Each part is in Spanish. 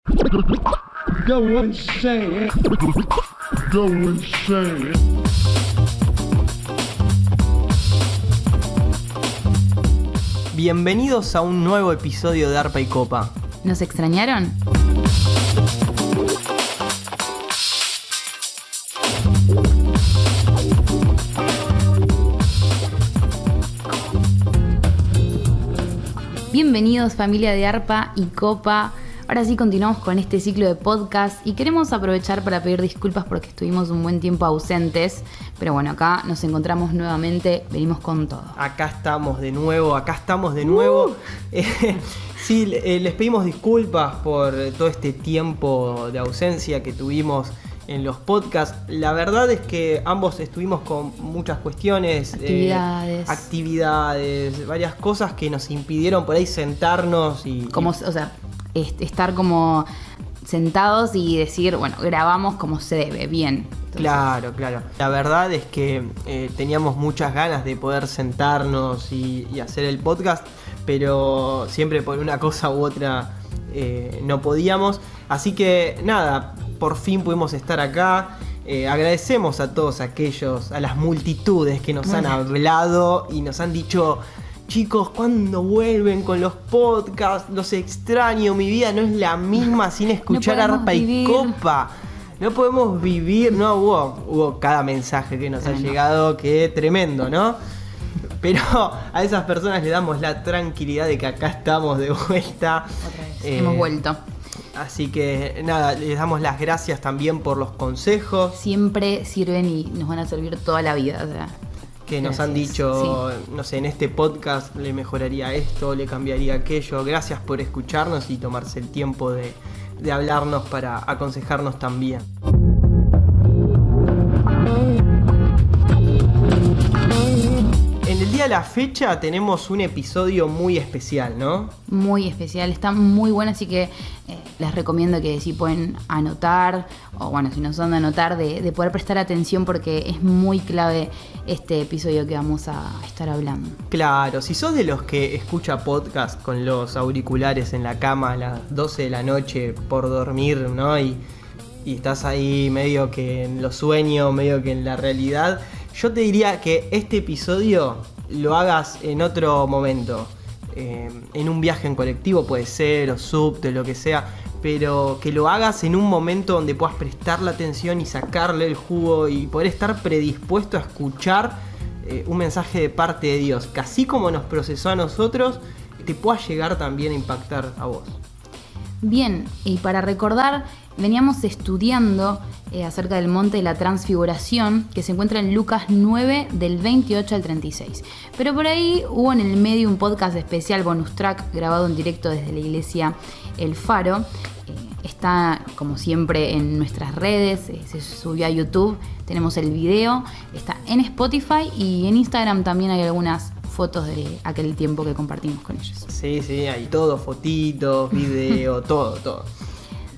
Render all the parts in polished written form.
Go insane. Go insane. Bienvenidos a un nuevo episodio de Arpa y Copa. ¿Nos extrañaron? Bienvenidos familia de Arpa y Copa. Ahora sí continuamos con este ciclo de podcast y queremos aprovechar para pedir disculpas porque estuvimos un buen tiempo ausentes. Pero bueno, acá nos encontramos nuevamente, venimos con todo. Acá estamos de nuevo. Sí, les pedimos disculpas por todo este tiempo de ausencia que tuvimos en los podcasts. La verdad es que ambos estuvimos con muchas cuestiones, actividades, varias cosas que nos impidieron por ahí sentarnos estar como sentados y decir, bueno, grabamos como se debe, bien. Entonces, Claro. La verdad es que teníamos muchas ganas de poder sentarnos y hacer el podcast, pero siempre por una cosa u otra no podíamos. Así que nada, por fin pudimos estar acá. Agradecemos a todos aquellos, a las multitudes que nos han hablado y nos han dicho: chicos, ¿cuándo vuelven con los podcasts? Los extraño, mi vida no es la misma sin escuchar Arpa y Copa. No podemos vivir, ¿no? Hubo cada mensaje que nos ha llegado, que tremendo, ¿no? Pero a esas personas le damos la tranquilidad de que acá estamos de vuelta. Otra vez, hemos vuelto. Así que nada, les damos las gracias también por los consejos. Siempre sirven y nos van a servir toda la vida, o sea. Que nos han dicho, no sé, en este podcast le mejoraría esto, le cambiaría aquello. Gracias por escucharnos y tomarse el tiempo de hablarnos para aconsejarnos también. En el día de la fecha tenemos un episodio muy especial, ¿no? Muy especial, está muy bueno, así que les recomiendo que si pueden anotar, o bueno, si no son de anotar, de poder prestar atención porque es muy clave este episodio que vamos a estar hablando. Claro, si sos de los que escucha podcast con los auriculares en la cama a las 12 de la noche por dormir, ¿no? Y estás ahí medio que en los sueños, medio que en la realidad, yo te diría que este episodio lo hagas en otro momento. En un viaje en colectivo puede ser, o subte, lo que sea, pero que lo hagas en un momento donde puedas prestarle atención y sacarle el jugo y poder estar predispuesto a escuchar un mensaje de parte de Dios, que así como nos procesó a nosotros, te pueda llegar también a impactar a vos. Bien, y para recordar, veníamos estudiando acerca del Monte de la Transfiguración, que se encuentra en Lucas 9, del 28 al 36. Pero por ahí hubo en el medio un podcast especial, bonus track, grabado en directo desde la iglesia El Faro. Está, como siempre, en nuestras redes, se subió a YouTube, tenemos el video, está en Spotify y en Instagram también hay algunas fotos de aquel tiempo que compartimos con ellos. Sí, hay todo, fotitos, video, todo.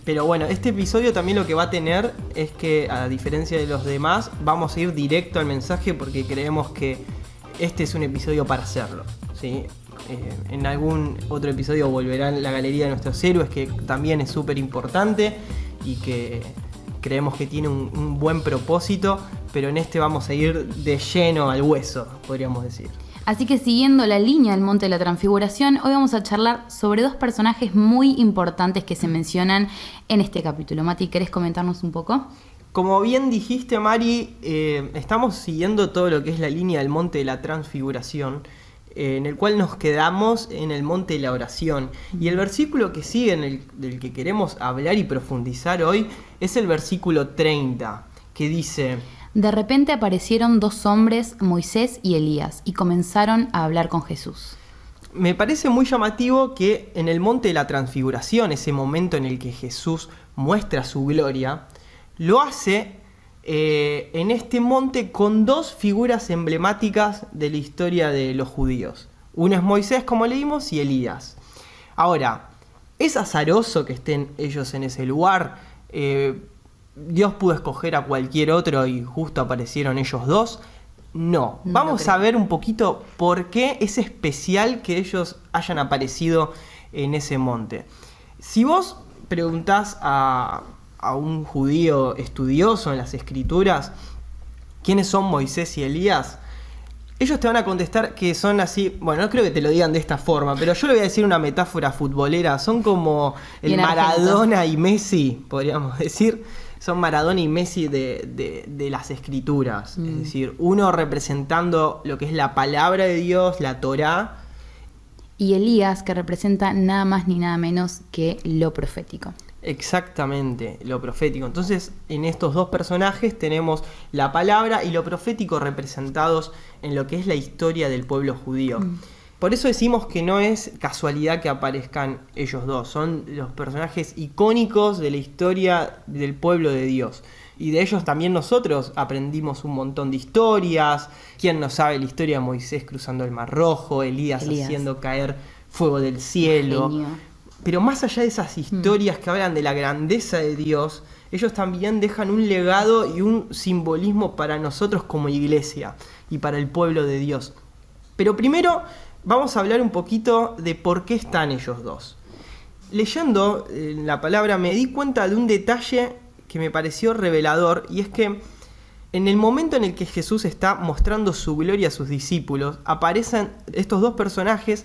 Pero bueno, este episodio también lo que va a tener es que, a diferencia de los demás, vamos a ir directo al mensaje porque creemos que este es un episodio para hacerlo, ¿sí? En algún otro episodio volverán la galería de nuestros héroes, que también es súper importante y que creemos que tiene un buen propósito, pero en este vamos a ir de lleno al hueso, podríamos decir. Así que siguiendo la línea del Monte de la Transfiguración, hoy vamos a charlar sobre dos personajes muy importantes que se mencionan en este capítulo. Mati, ¿querés comentarnos un poco? Como bien dijiste, Mari, estamos siguiendo todo lo que es la línea del Monte de la Transfiguración, en el cual nos quedamos en el Monte de la Oración. Y el versículo que sigue, del que queremos hablar y profundizar hoy, es el versículo 30, que dice: de repente aparecieron dos hombres, Moisés y Elías, y comenzaron a hablar con Jesús. Me parece muy llamativo que en el Monte de la Transfiguración, ese momento en el que Jesús muestra su gloria, lo hace en este monte con dos figuras emblemáticas de la historia de los judíos. Uno es Moisés, como leímos, y Elías. Ahora, ¿es azaroso que estén ellos en ese lugar? ¿Dios pudo escoger a cualquier otro y justo aparecieron ellos dos? No. Vamos a ver un poquito por qué es especial que ellos hayan aparecido en ese monte. Si vos preguntás a un judío estudioso en las escrituras quiénes son Moisés y Elías, ellos te van a contestar que son así, bueno, no creo que te lo digan de esta forma, pero yo le voy a decir una metáfora futbolera, son como el Bien Maradona y Messi, podríamos decir, son Maradona y Messi de las escrituras, es decir, uno representando lo que es la palabra de Dios, la Torá, Y Elías, que representa nada más ni nada menos que lo profético. exactamente, lo profético. Entonces, en estos dos personajes tenemos la palabra y lo profético representados en lo que es la historia del pueblo judío. Por eso decimos que no es casualidad que aparezcan ellos dos, son los personajes icónicos de la historia del pueblo de Dios. Y de ellos también nosotros aprendimos un montón de historias. ¿Quién no sabe la historia de Moisés cruzando el Mar Rojo, Elías haciendo caer fuego del cielo? Genio. Pero más allá de esas historias que hablan de la grandeza de Dios, ellos también dejan un legado y un simbolismo para nosotros como iglesia y para el pueblo de Dios. Pero primero vamos a hablar un poquito de por qué están ellos dos. Leyendo la palabra me di cuenta de un detalle que me pareció revelador, y es que en el momento en el que Jesús está mostrando su gloria a sus discípulos, aparecen estos dos personajes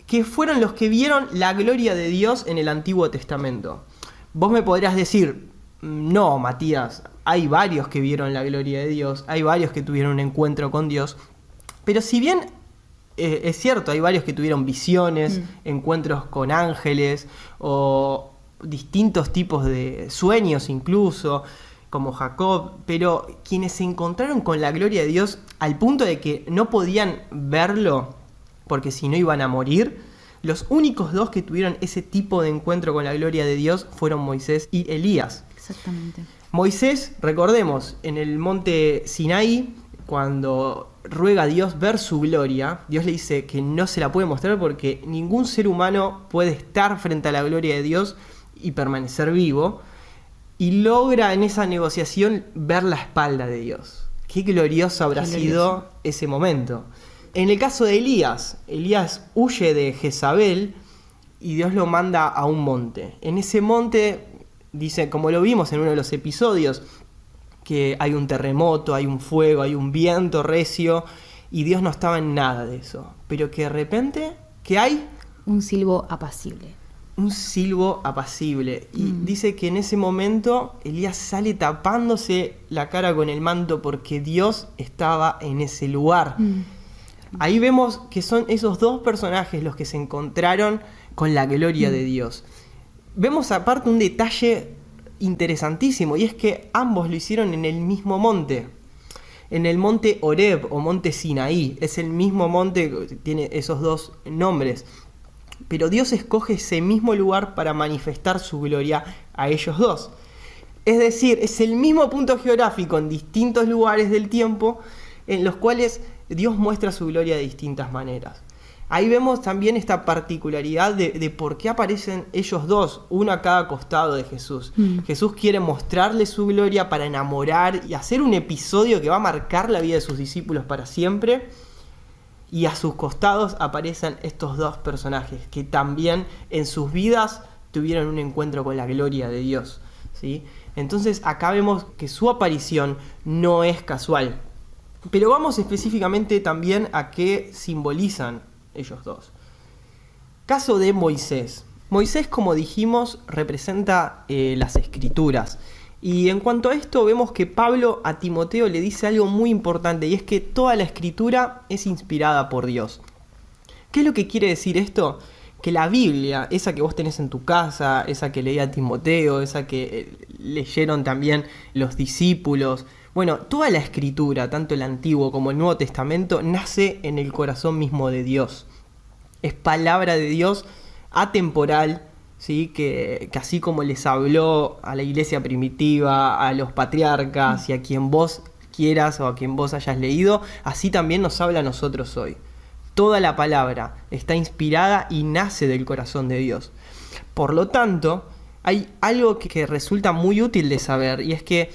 que fueron los que vieron la gloria de Dios en el Antiguo Testamento. Vos me podrías decir, no, Matías, hay varios que vieron la gloria de Dios, hay varios que tuvieron un encuentro con Dios, pero si bien es cierto, hay varios que tuvieron visiones, encuentros con ángeles o distintos tipos de sueños incluso, como Jacob, pero quienes se encontraron con la gloria de Dios al punto de que no podían verlo porque si no iban a morir, los únicos dos que tuvieron ese tipo de encuentro con la gloria de Dios fueron Moisés y Elías. Exactamente. Moisés, recordemos, en el monte Sinaí, cuando ruega a Dios ver su gloria, Dios le dice que no se la puede mostrar porque ningún ser humano puede estar frente a la gloria de Dios y permanecer vivo, y logra en esa negociación ver la espalda de Dios. Qué glorioso habrá sido ese momento. En el caso de Elías, Elías huye de Jezabel y Dios lo manda a un monte. En ese monte, dice, como lo vimos en uno de los episodios, que hay un terremoto, hay un fuego, hay un viento recio, y Dios no estaba en nada de eso. Pero que de repente, ¿qué hay? Un silbo apacible. Un silbo apacible. Y dice que en ese momento Elías sale tapándose la cara con el manto porque Dios estaba en ese lugar. Ahí vemos que son esos dos personajes los que se encontraron con la gloria de Dios. Vemos aparte un detalle interesantísimo, y es que ambos lo hicieron en el mismo monte. En el monte Horeb o monte Sinaí. Es el mismo monte, tiene esos dos nombres. Pero Dios escoge ese mismo lugar para manifestar su gloria a ellos dos. Es decir, es el mismo punto geográfico en distintos lugares del tiempo en los cuales Dios muestra su gloria de distintas maneras. Ahí vemos también esta particularidad de por qué aparecen ellos dos, uno a cada costado de Jesús. Jesús quiere mostrarle su gloria para enamorar y hacer un episodio que va a marcar la vida de sus discípulos para siempre. Y a sus costados aparecen estos dos personajes que también en sus vidas tuvieron un encuentro con la gloria de Dios, ¿sí? Entonces acá vemos que su aparición no es casual. Pero vamos específicamente también a qué simbolizan ellos dos. Caso de Moisés. Moisés, como dijimos, representa las escrituras. Y en cuanto a esto vemos que Pablo a Timoteo le dice algo muy importante, y es que toda la escritura es inspirada por Dios. ¿Qué es lo que quiere decir esto? Que la Biblia, esa que vos tenés en tu casa, esa que leía Timoteo, esa que leyeron también los discípulos, bueno, toda la escritura, tanto el Antiguo como el Nuevo Testamento, nace en el corazón mismo de Dios. Es palabra de Dios atemporal, ¿sí? Que así como les habló a la iglesia primitiva, a los patriarcas y a quien vos quieras o a quien vos hayas leído, así también nos habla a nosotros hoy. Toda la palabra está inspirada y nace del corazón de Dios. Por lo tanto, hay algo que resulta muy útil de saber, y es que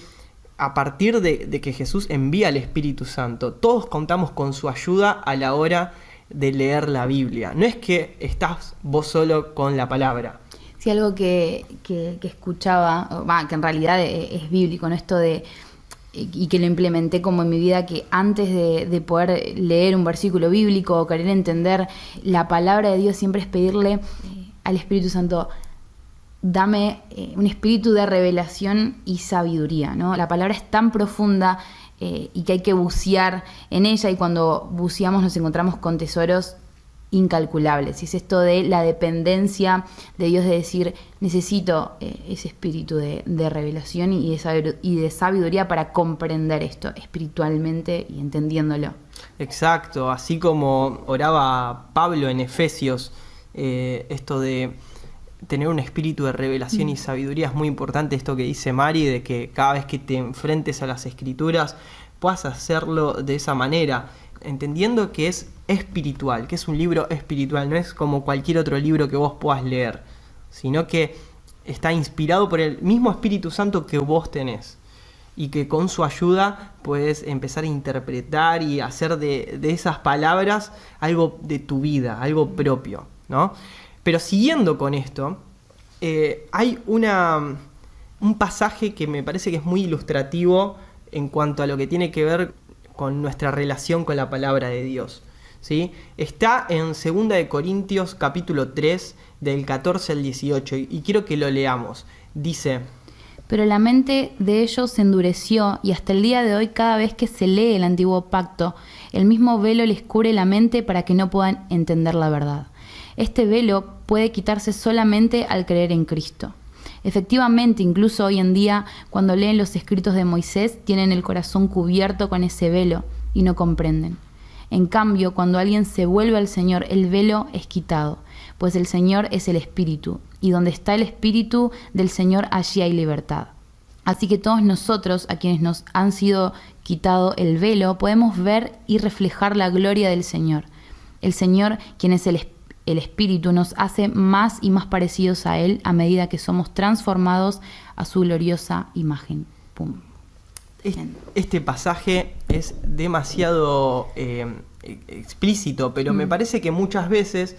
a partir de que Jesús envía al Espíritu Santo, todos contamos con su ayuda a la hora de leer la Biblia. No es que estás vos solo con la palabra. Sí, algo que escuchaba, que en realidad es bíblico, ¿no? Esto de, y que lo implementé como en mi vida, que antes de poder leer un versículo bíblico o querer entender la palabra de Dios, siempre es pedirle al Espíritu Santo, dame un espíritu de revelación y sabiduría, ¿no? La palabra es tan profunda y que hay que bucear en ella, y cuando buceamos nos encontramos con tesoros incalculables. Y es esto de la dependencia de Dios, de decir, necesito ese espíritu de revelación y de sabiduría para comprender esto espiritualmente y entendiéndolo. Exacto, así como oraba Pablo en Efesios, esto de tener un espíritu de revelación y sabiduría es muy importante. Esto que dice Mari, de que cada vez que te enfrentes a las escrituras puedas hacerlo de esa manera, entendiendo que es espiritual, que es un libro espiritual, no es como cualquier otro libro que vos puedas leer, sino que está inspirado por el mismo Espíritu Santo que vos tenés, y que con su ayuda puedes empezar a interpretar y hacer de esas palabras algo de tu vida, algo propio, ¿no? Pero siguiendo con esto, hay un pasaje que me parece que es muy ilustrativo en cuanto a lo que tiene que ver con nuestra relación con la palabra de Dios, ¿sí? Está en 2 de Corintios capítulo 3, del 14 al 18, y quiero que lo leamos. Dice: pero la mente de ellos se endureció, y hasta el día de hoy, cada vez que se lee el antiguo pacto, el mismo velo les cubre la mente para que no puedan entender la verdad. Este velo puede quitarse solamente al creer en Cristo. Efectivamente, incluso hoy en día, cuando leen los escritos de Moisés, tienen el corazón cubierto con ese velo y no comprenden. En cambio, cuando alguien se vuelve al Señor, el velo es quitado, pues el Señor es el Espíritu, y donde está el Espíritu del Señor, allí hay libertad. Así que todos nosotros, a quienes nos han sido quitado el velo, podemos ver y reflejar la gloria del Señor. El Señor, quien es el Espíritu, nos hace más y más parecidos a Él a medida que somos transformados a su gloriosa imagen. Pum. Este pasaje es demasiado explícito, pero me parece que muchas veces,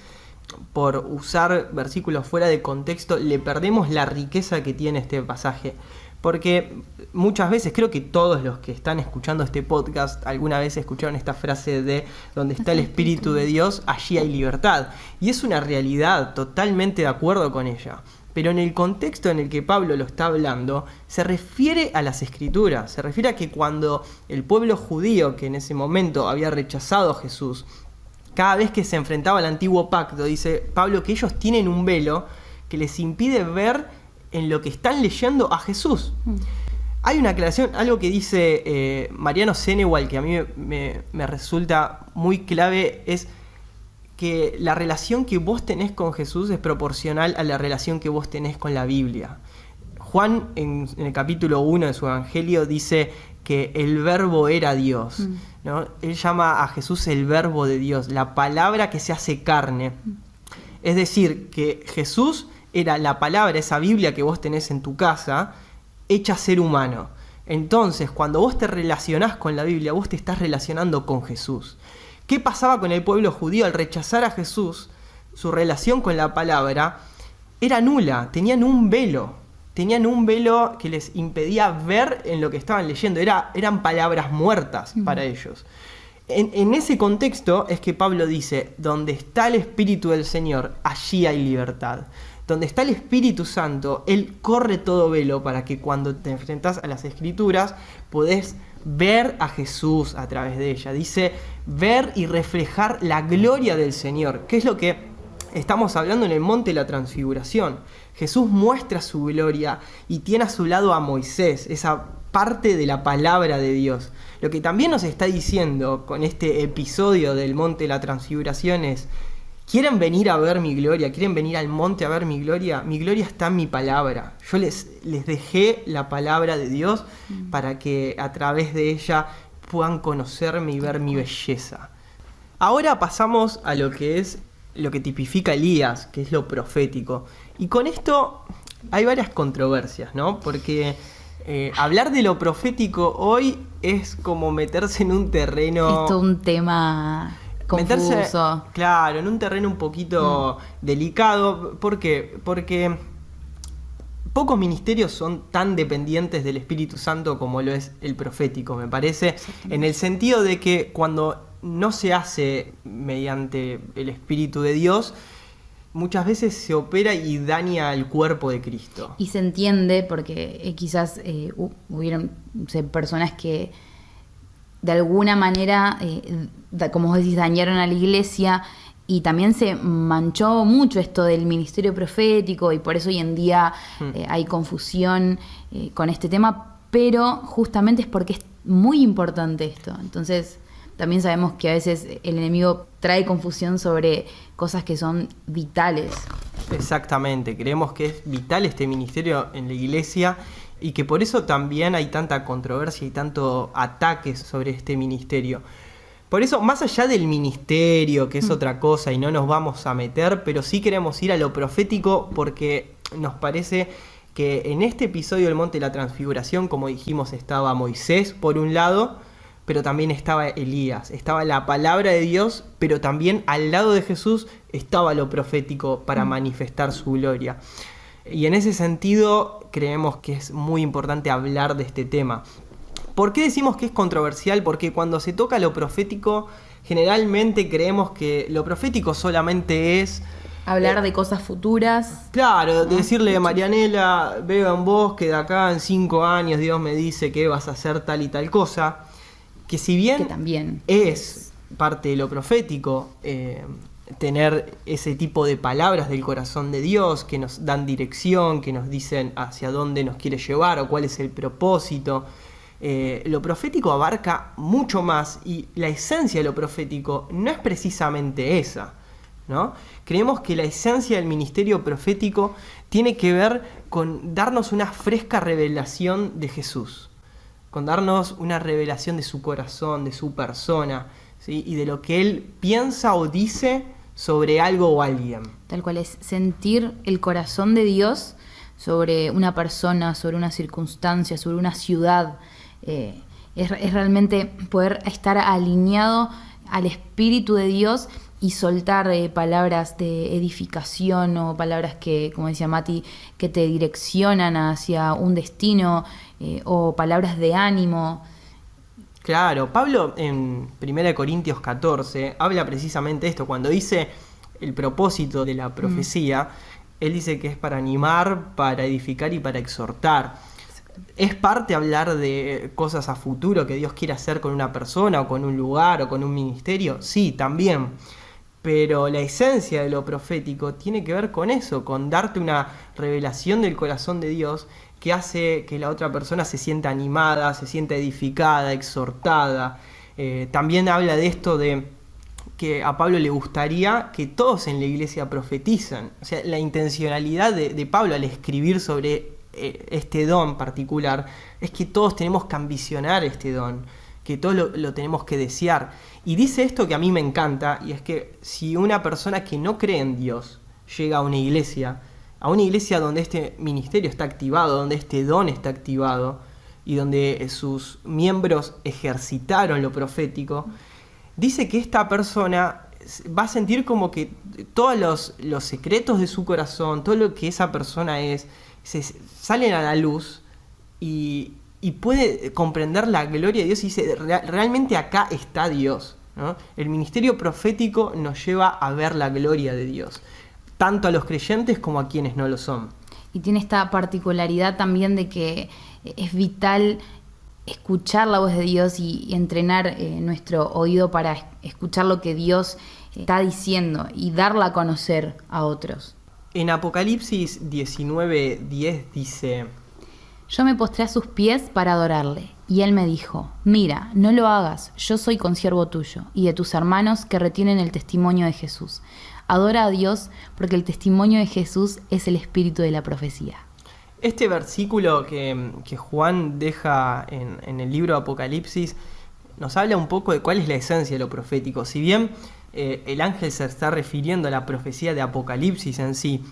por usar versículos fuera de contexto, le perdemos la riqueza que tiene este pasaje. Porque muchas veces, creo que todos los que están escuchando este podcast alguna vez escucharon esta frase de donde está el Espíritu de Dios, allí hay libertad. Y es una realidad, totalmente de acuerdo con ella. Pero en el contexto en el que Pablo lo está hablando, se refiere a las Escrituras. Se refiere a que cuando el pueblo judío, que en ese momento había rechazado a Jesús, cada vez que se enfrentaba al antiguo pacto, dice Pablo que ellos tienen un velo que les impide ver en lo que están leyendo a Jesús. Hay una aclaración, algo que dice Mariano Senewal, que a mí me resulta muy clave, es que la relación que vos tenés con Jesús es proporcional a la relación que vos tenés con la Biblia. Juan, en el capítulo 1 de su Evangelio, dice que el verbo era Dios, ¿no? Él llama a Jesús el verbo de Dios, la palabra que se hace carne. Es decir, que Jesús era la palabra, esa Biblia que vos tenés en tu casa, hecha ser humano. Entonces, cuando vos te relacionás con la Biblia, vos te estás relacionando con Jesús. ¿Qué pasaba con el pueblo judío al rechazar a Jesús? Su relación con la palabra era nula, tenían un velo que les impedía ver en lo que estaban leyendo, eran palabras muertas para ellos. En ese contexto es que Pablo dice, donde está el Espíritu del Señor, allí hay libertad. Donde está el Espíritu Santo, Él corre todo velo para que cuando te enfrentás a las Escrituras podés ver a Jesús a través de ella. Dice, ver y reflejar la gloria del Señor, que es lo que estamos hablando en el Monte de la Transfiguración. Jesús muestra su gloria y tiene a su lado a Moisés, esa parte de la palabra de Dios. Lo que también nos está diciendo con este episodio del Monte de la Transfiguración es: ¿quieren venir a ver mi gloria? ¿Quieren venir al monte a ver mi gloria? Mi gloria está en mi palabra. Yo les dejé la palabra de Dios para que a través de ella puedan conocerme y ver mi belleza. Ahora pasamos a lo que es lo que tipifica Elías, que es lo profético. Y con esto hay varias controversias, ¿no? Porque hablar de lo profético hoy es como meterse en un terreno... Esto es un tema confuso. Claro, en un terreno un poquito delicado. ¿Por qué? Porque pocos ministerios son tan dependientes del Espíritu Santo como lo es el profético, me parece, en el sentido de que cuando no se hace mediante el Espíritu de Dios, muchas veces se opera y daña al cuerpo de Cristo. Y se entiende porque quizás hubieron personas que de alguna manera, como vos decís, dañaron a la iglesia, y también se manchó mucho esto del ministerio profético, y por eso hoy en día hay confusión con este tema, pero justamente es porque es muy importante esto. Entonces también sabemos que a veces el enemigo trae confusión sobre cosas que son vitales. Exactamente, creemos que es vital este ministerio en la iglesia y que por eso también hay tanta controversia y tanto ataque sobre este ministerio. Por eso, más allá del ministerio, que es otra cosa y no nos vamos a meter, pero sí queremos ir a lo profético porque nos parece que en este episodio del Monte de la Transfiguración, como dijimos, estaba Moisés por un lado, pero también estaba Elías, estaba la palabra de Dios, pero también al lado de Jesús estaba lo profético para manifestar su gloria. Y en ese sentido creemos que es muy importante hablar de este tema. ¿Por qué decimos que es controversial? Porque cuando se toca lo profético, generalmente creemos que lo profético solamente es hablar de cosas futuras. Claro, decirle, Marianela, veo en vos que de acá en 5 años Dios me dice que vas a hacer tal y tal cosa. Que si bien que también es parte de lo profético, tener ese tipo de palabras del corazón de Dios que nos dan dirección, que nos dicen hacia dónde nos quiere llevar o cuál es el propósito. Lo profético abarca mucho más y la esencia de lo profético no es precisamente esa, ¿no? Creemos que la esencia del ministerio profético tiene que ver con darnos una fresca revelación de Jesús, con darnos una revelación de su corazón, de su persona, ¿sí? Y de lo que Él piensa o dice sobre algo o alguien. Tal cual, es sentir el corazón de Dios sobre una persona, sobre una circunstancia, sobre una ciudad. Es realmente poder estar alineado al Espíritu de Dios y soltar palabras de edificación o palabras que, como decía Mati, que te direccionan hacia un destino, o palabras de ánimo. Claro, Pablo en 1 Corintios 14 habla precisamente esto, cuando dice el propósito de la profecía, él dice que es para animar, para edificar y para exhortar. ¿Es parte hablar de cosas a futuro que Dios quiere hacer con una persona o con un lugar o con un ministerio? Sí, también. Pero la esencia de lo profético tiene que ver con eso, con darte una revelación del corazón de Dios que hace que la otra persona se sienta animada, se sienta edificada, exhortada. También habla de esto de que a Pablo le gustaría que todos en la iglesia profetizan. O sea, la intencionalidad de Pablo al escribir sobre este don particular es que todos tenemos que ambicionar este don, que todos lo tenemos que desear. Y dice esto que a mí me encanta, y es que si una persona que no cree en Dios llega a una iglesia donde este ministerio está activado, donde este don está activado y donde sus miembros ejercitaron lo profético, dice que esta persona va a sentir como que todos los secretos de su corazón, todo lo que esa persona es, salen a la luz y puede comprender la gloria de Dios y dice, realmente acá está Dios, ¿no? El ministerio profético nos lleva a ver la gloria de Dios, tanto a los creyentes como a quienes no lo son. Y tiene esta particularidad también de que es vital escuchar la voz de Dios y entrenar nuestro oído para escuchar lo que Dios está diciendo y darla a conocer a otros. En Apocalipsis 19:10 dice: yo me postré a sus pies para adorarle, y él me dijo, mira, no lo hagas, yo soy consiervo tuyo y de tus hermanos que retienen el testimonio de Jesús. Adora a Dios, porque el testimonio de Jesús es el espíritu de la profecía. Este versículo que Juan deja en el libro de Apocalipsis nos habla un poco de cuál es la esencia de lo profético. Si bien el ángel se está refiriendo a la profecía de Apocalipsis en sí,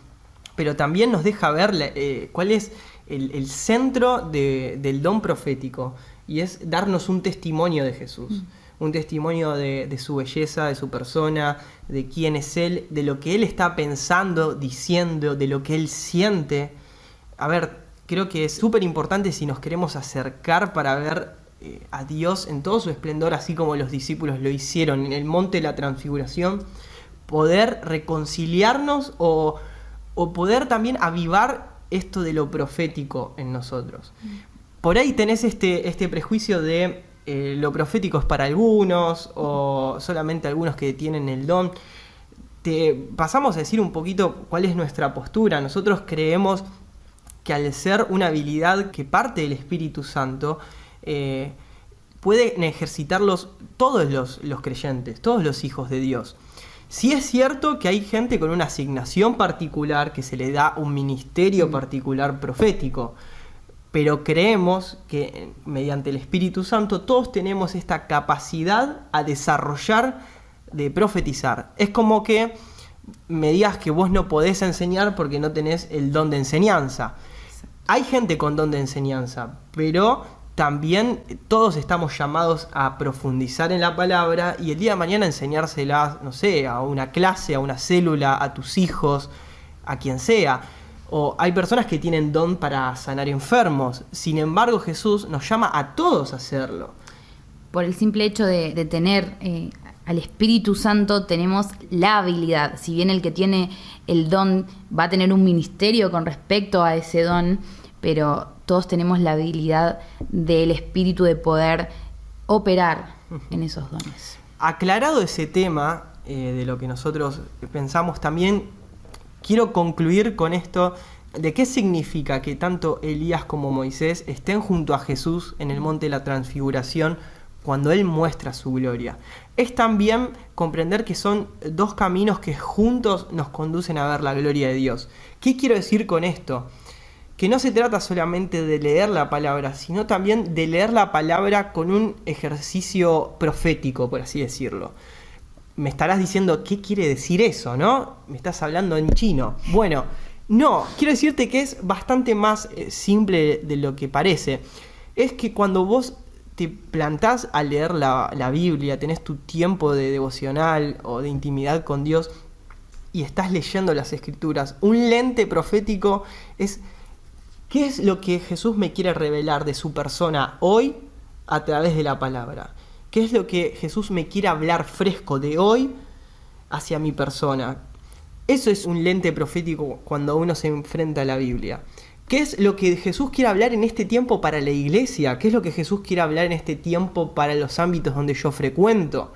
pero también nos deja ver cuál es el centro del don profético, y es darnos un testimonio de Jesús. Un testimonio de su belleza, de su persona, de quién es Él, de lo que Él está pensando, diciendo, de lo que Él siente. a ver, creo que es súper importante si nos queremos acercar para ver a Dios en todo su esplendor, así como los discípulos lo hicieron en el monte de la transfiguración, poder reconciliarnos o poder también avivar esto de lo profético en nosotros. Por ahí tenés este prejuicio de lo profético es para algunos o solamente algunos que tienen el don. Te pasamos a decir un poquito cuál es nuestra postura. Nosotros creemos que al ser una habilidad que parte del Espíritu Santo, pueden ejercitarlos todos los creyentes, todos los hijos de Dios. Sí es cierto que hay gente con una asignación particular, que se le da un ministerio particular profético, pero creemos que mediante el Espíritu Santo todos tenemos esta capacidad a desarrollar de profetizar. Es como que me digas que vos no podés enseñar porque no tenés el don de enseñanza. Hay gente con don de enseñanza, pero también todos estamos llamados a profundizar en la palabra y el día de mañana enseñársela, no sé, a una clase, a una célula, a tus hijos, a quien sea. O hay personas que tienen don para sanar enfermos. Sin embargo, Jesús nos llama a todos a hacerlo. Por el simple hecho de tener al Espíritu Santo, tenemos la habilidad. Si bien el que tiene el don va a tener un ministerio con respecto a ese don, pero todos tenemos la habilidad del Espíritu de poder operar en esos dones. Aclarado ese tema de lo que nosotros pensamos, también quiero concluir con esto de qué significa que tanto Elías como Moisés estén junto a Jesús en el monte de la transfiguración cuando Él muestra su gloria. Es también comprender que son dos caminos que juntos nos conducen a ver la gloria de Dios. ¿Qué quiero decir con esto? Que no se trata solamente de leer la palabra, sino también de leer la palabra con un ejercicio profético, por así decirlo. Me estarás diciendo, ¿qué quiere decir eso, no? Me estás hablando en chino. Bueno, no, quiero decirte que es bastante más simple de lo que parece. Es que cuando vos te plantás a leer la Biblia, tenés tu tiempo de devocional o de intimidad con Dios y estás leyendo las Escrituras, un lente profético es ¿qué es lo que Jesús me quiere revelar de su persona hoy a través de la palabra? ¿Qué es lo que Jesús me quiere hablar fresco de hoy hacia mi persona? Eso es un lente profético cuando uno se enfrenta a la Biblia. ¿Qué es lo que Jesús quiere hablar en este tiempo para la iglesia? ¿Qué es lo que Jesús quiere hablar en este tiempo para los ámbitos donde yo frecuento?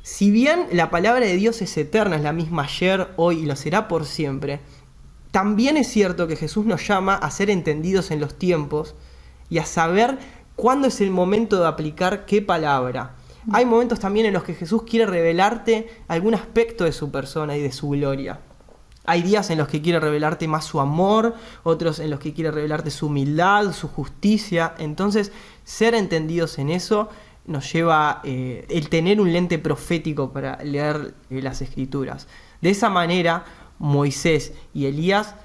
Si bien la palabra de Dios es eterna, es la misma ayer, hoy y lo será por siempre, también es cierto que Jesús nos llama a ser entendidos en los tiempos y a saber cuándo es el momento de aplicar qué palabra. Hay momentos también en los que Jesús quiere revelarte algún aspecto de su persona y de su gloria. Hay días en los que quiere revelarte más su amor, otros en los que quiere revelarte su humildad, su justicia. Entonces, ser entendidos en eso nos lleva el tener un lente profético para leer las Escrituras. De esa manera, Moisés y Elías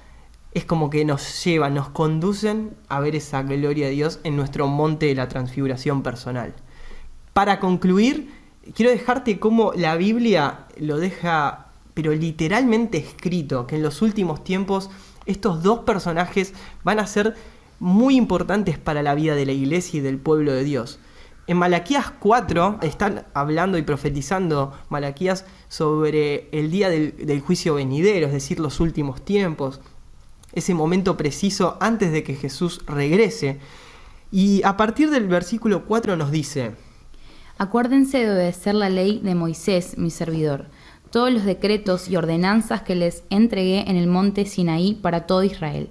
es como que nos llevan, nos conducen a ver esa gloria de Dios en nuestro monte de la transfiguración personal. Para concluir, quiero dejarte cómo la Biblia lo deja, pero literalmente escrito, que en los últimos tiempos estos dos personajes van a ser muy importantes para la vida de la iglesia y del pueblo de Dios. En Malaquías 4 están hablando y profetizando Malaquías sobre el día del juicio venidero, es decir, los últimos tiempos, ese momento preciso antes de que Jesús regrese. Y a partir del versículo 4 nos dice: Acuérdense de obedecer la ley de Moisés, mi servidor, todos los decretos y ordenanzas que les entregué en el monte Sinaí para todo Israel.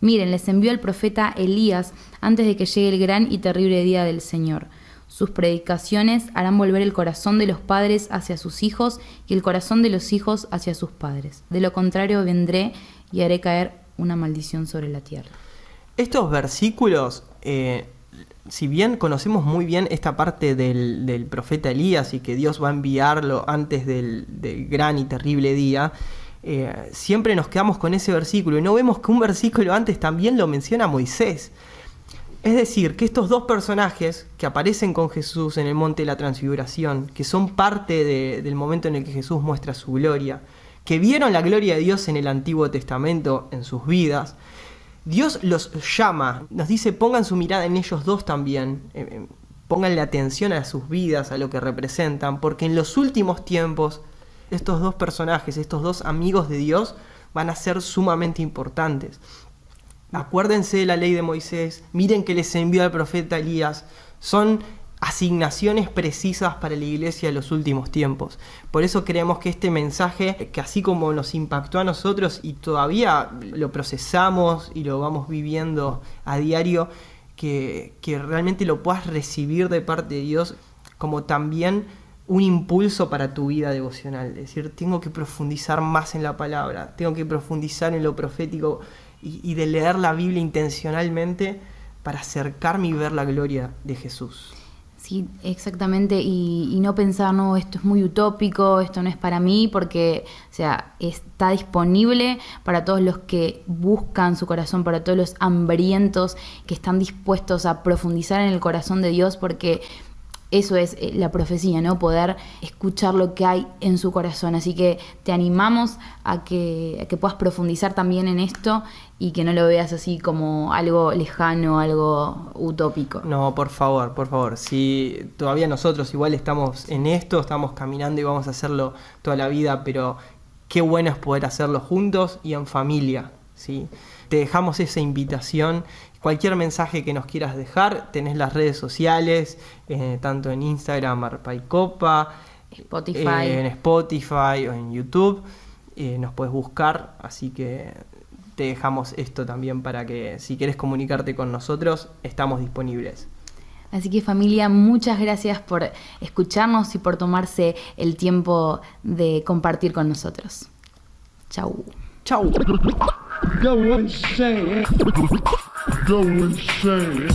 Miren, les envió el profeta Elías antes de que llegue el gran y terrible día del Señor. Sus predicaciones harán volver el corazón de los padres hacia sus hijos y el corazón de los hijos hacia sus padres. De lo contrario, vendré y haré caer una maldición sobre la tierra. Estos versículos, si bien conocemos muy bien esta parte del profeta Elías y que Dios va a enviarlo antes del gran y terrible día, siempre nos quedamos con ese versículo y no vemos que un versículo antes también lo menciona Moisés. Es decir, que estos dos personajes que aparecen con Jesús en el monte de la transfiguración, que son parte del momento en el que Jesús muestra su gloria, que vieron la gloria de Dios en el Antiguo Testamento en sus vidas, Dios los llama, nos dice pongan su mirada en ellos dos también, pónganle atención a sus vidas, a lo que representan, porque en los últimos tiempos estos dos personajes, estos dos amigos de Dios van a ser sumamente importantes. Acuérdense de la ley de Moisés, miren que les envió al profeta Elías, son asignaciones precisas para la iglesia de los últimos tiempos. Por eso creemos que este mensaje, que así como nos impactó a nosotros y todavía lo procesamos y lo vamos viviendo a diario, que realmente lo puedas recibir de parte de Dios como también un impulso para tu vida devocional. Es decir, tengo que profundizar más en la palabra, tengo que profundizar en lo profético y de leer la Biblia intencionalmente para acercarme y ver la gloria de Jesús. Sí, exactamente, y no pensar, no, esto es muy utópico, esto no es para mí, porque, o sea, está disponible para todos los que buscan su corazón, para todos los hambrientos que están dispuestos a profundizar en el corazón de Dios, porque eso es la profecía, ¿no? Poder escuchar lo que hay en su corazón. Así que te animamos a que puedas profundizar también en esto y que no lo veas así como algo lejano, algo utópico. No, por favor. Si todavía nosotros igual estamos en esto, estamos caminando y vamos a hacerlo toda la vida, pero qué bueno es poder hacerlo juntos y en familia, ¿sí? Te dejamos esa invitación. Cualquier mensaje que nos quieras dejar, tenés las redes sociales, tanto en Instagram, Arpaycopa, en Spotify o en YouTube. Nos puedes buscar, así que te dejamos esto también para que si quieres comunicarte con nosotros, estamos disponibles. Así que familia, muchas gracias por escucharnos y por tomarse el tiempo de compartir con nosotros. Chau. Go insane. Go insane.